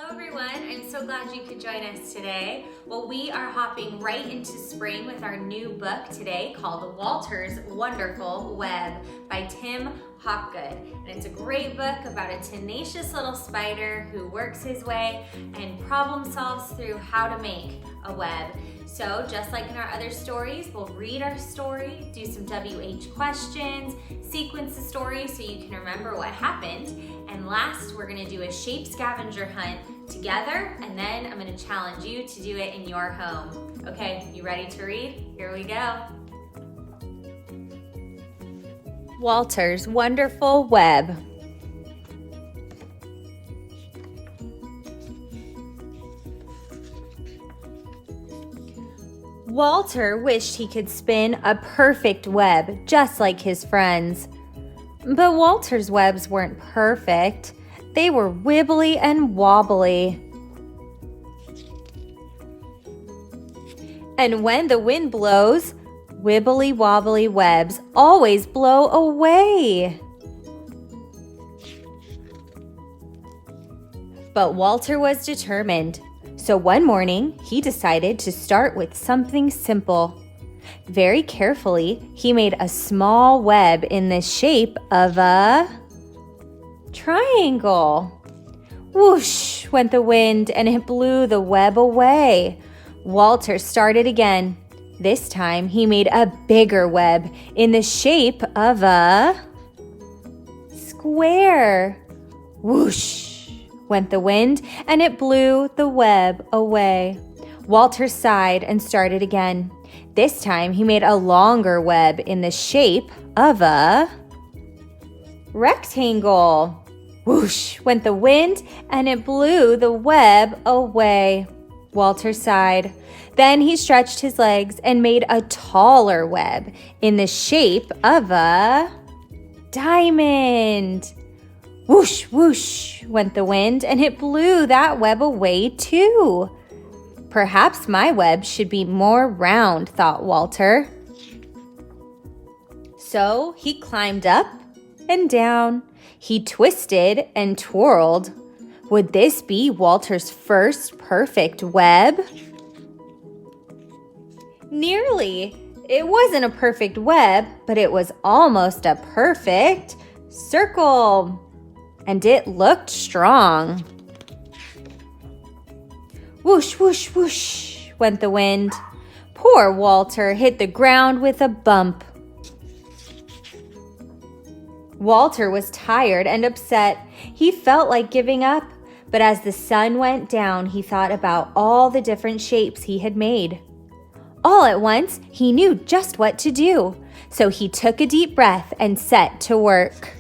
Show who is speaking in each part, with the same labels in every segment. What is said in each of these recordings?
Speaker 1: Hello everyone, I'm so glad you could join us today. Well, we are hopping right into spring with our new book today called Walter's Wonderful Web by Tim Hopgood. And it's a great book about a tenacious little spider who works his way and problem solves through how to make a web. So just like in our other stories, we'll read our story, do some WH questions, sequence the story so you can remember what happened. And last, we're gonna do a shape scavenger hunt together, and then I'm gonna challenge you to do it in your home. Okay, you ready to read? Here we go. Walter's Wonderful Web. Walter wished he could spin a perfect web just like his friends. But Walter's webs weren't perfect. They were wibbly and wobbly. And when the wind blows, wibbly wobbly webs always blow away. But Walter was determined. So one morning, he decided to start with something simple. Very carefully, he made a small web in the shape of a triangle. Whoosh went the wind, and it blew the web away. Walter started again. This time, he made a bigger web in the shape of a square. Whoosh went the wind, and it blew the web away. Walter sighed and started again. This time, he made a longer web in the shape of a rectangle. Whoosh went the wind, and it blew the web away. Walter sighed. Then he stretched his legs and made a taller web in the shape of a diamond. Whoosh, whoosh went the wind, and it blew that web away too. Perhaps my web should be more round, thought Walter. So he climbed up and down. He twisted and twirled. Would this be Walter's first perfect web? Nearly. It wasn't a perfect web, but it was almost a perfect circle. And it looked strong. Whoosh, whoosh, whoosh went the wind. Poor Walter hit the ground with a bump. Walter was tired and upset. He felt like giving up, but as the sun went down, he thought about all the different shapes he had made. All at once, he knew just what to do, so he took a deep breath and set to work.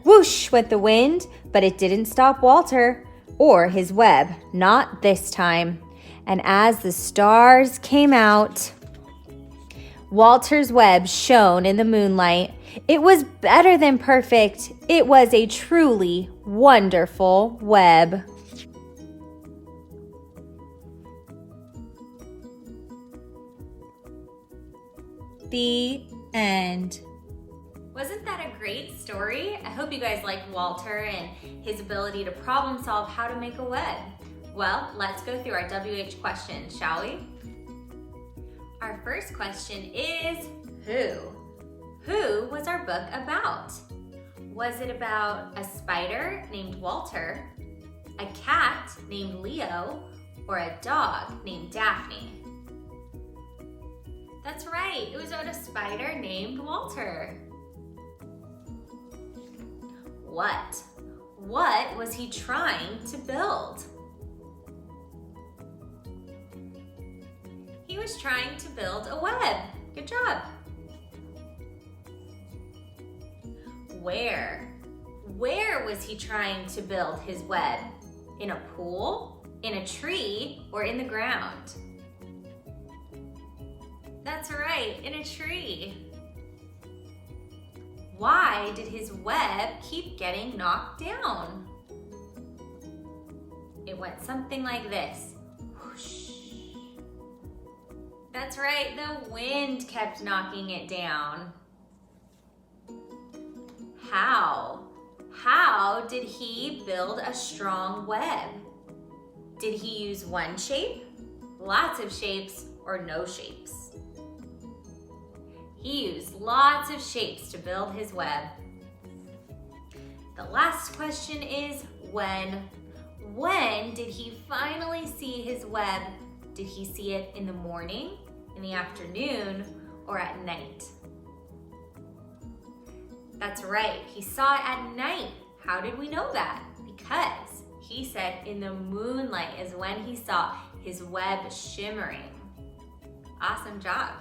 Speaker 1: Whoosh went the wind, but it didn't stop Walter or his web, not this time. And as the stars came out, Walter's web shone in the moonlight. It was better than perfect. It was a truly wonderful web. The end. Wasn't that a great story? I hope you guys like Walter and his ability to problem solve how to make a web. Well, let's go through our WH questions, shall we? Our first question is who? Who was our book about? Was it about a spider named Walter, a cat named Leo, or a dog named Daphne? That's right, it was about a spider named Walter. What was he trying to build? He was trying to build a web. Good job. Where was he trying to build his web? In a pool, in a tree, or in the ground? That's right, in a tree. Why did his web keep getting knocked down? It went something like this. Whoosh. That's right, the wind kept knocking it down. How? How did he build a strong web? Did he use one shape, lots of shapes, or no shapes? He used lots of shapes to build his web. The last question is when? When did he finally see his web? Did he see it in the morning, in the afternoon, or at night? That's right, he saw it at night. How did we know that? Because he said in the moonlight is when he saw his web shimmering. Awesome job.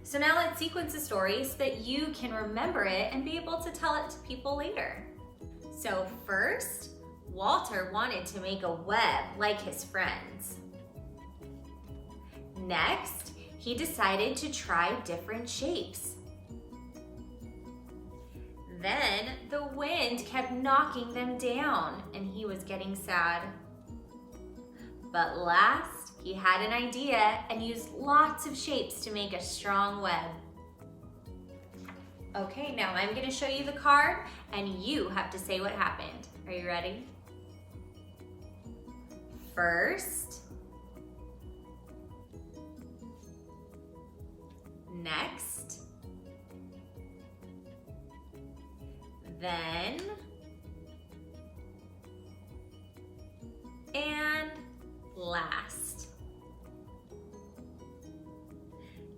Speaker 1: So now let's sequence the story so that you can remember it and be able to tell it to people later. So first, Walter wanted to make a web like his friends. Next, he decided to try different shapes. Then the wind kept knocking them down and he was getting sad. But last, he had an idea and used lots of shapes to make a strong web. Okay, now I'm going to show you the card and you have to say what happened. Are you ready? First, next, then, and last.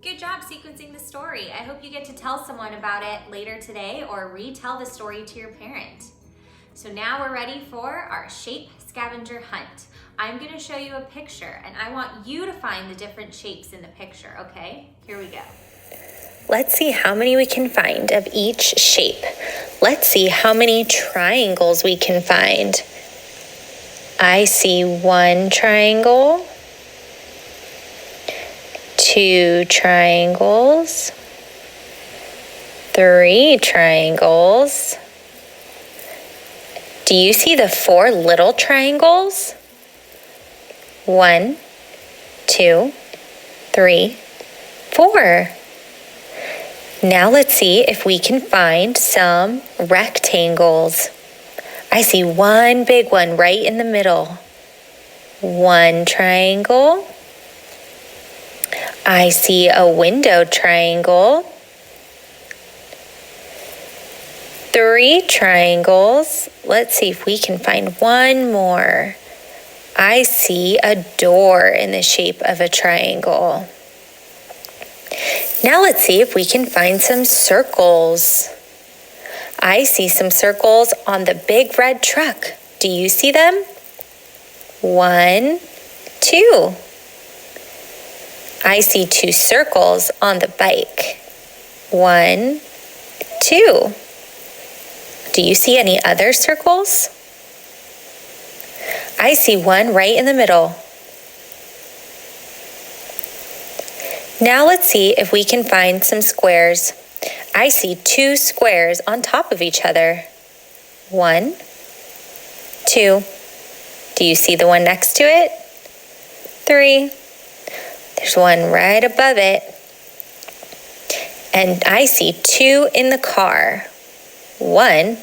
Speaker 1: Good job sequencing the story. I hope you get to tell someone about it later today or retell the story to your parent. So now we're ready for our shape scavenger hunt. I'm gonna show you a picture and I want you to find the different shapes in the picture, okay? Here we go.
Speaker 2: Let's see how many we can find of each shape. Let's see how many triangles we can find. I see 1 triangle, 2 triangles, 3 triangles. Do you see the 4 little triangles? 1, 2, 3, 4. Now let's see if we can find some rectangles. I see 1 big one right in the middle. 1 triangle. I see a window triangle. 3 triangles. Let's see if we can find 1 more. I see a door in the shape of a triangle. Now let's see if we can find some circles. I see some circles on the big red truck. Do you see them? 1, 2. I see 2 circles on the bike. 1, 2. Do you see any other circles? I see 1 right in the middle. Now let's see if we can find some squares. I see 2 squares on top of each other. 1, 2. Do you see the one next to it? 3. There's 1 right above it. And I see 2 in the car. 1,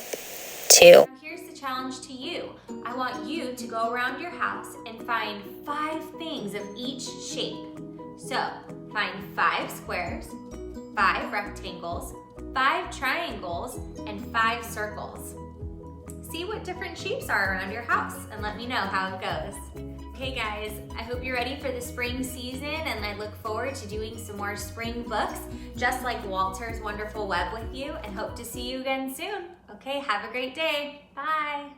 Speaker 2: 2.
Speaker 1: Now here's the challenge to you. I want you to go around your house and find 5 things of each shape. So, find 5 squares, 5 rectangles, 5 triangles, and 5 circles. See what different shapes are around your house and let me know how it goes. Okay guys, I hope you're ready for the spring season and I look forward to doing some more spring books just like Walter's Wonderful Web with you and hope to see you again soon. Okay, have a great day. Bye.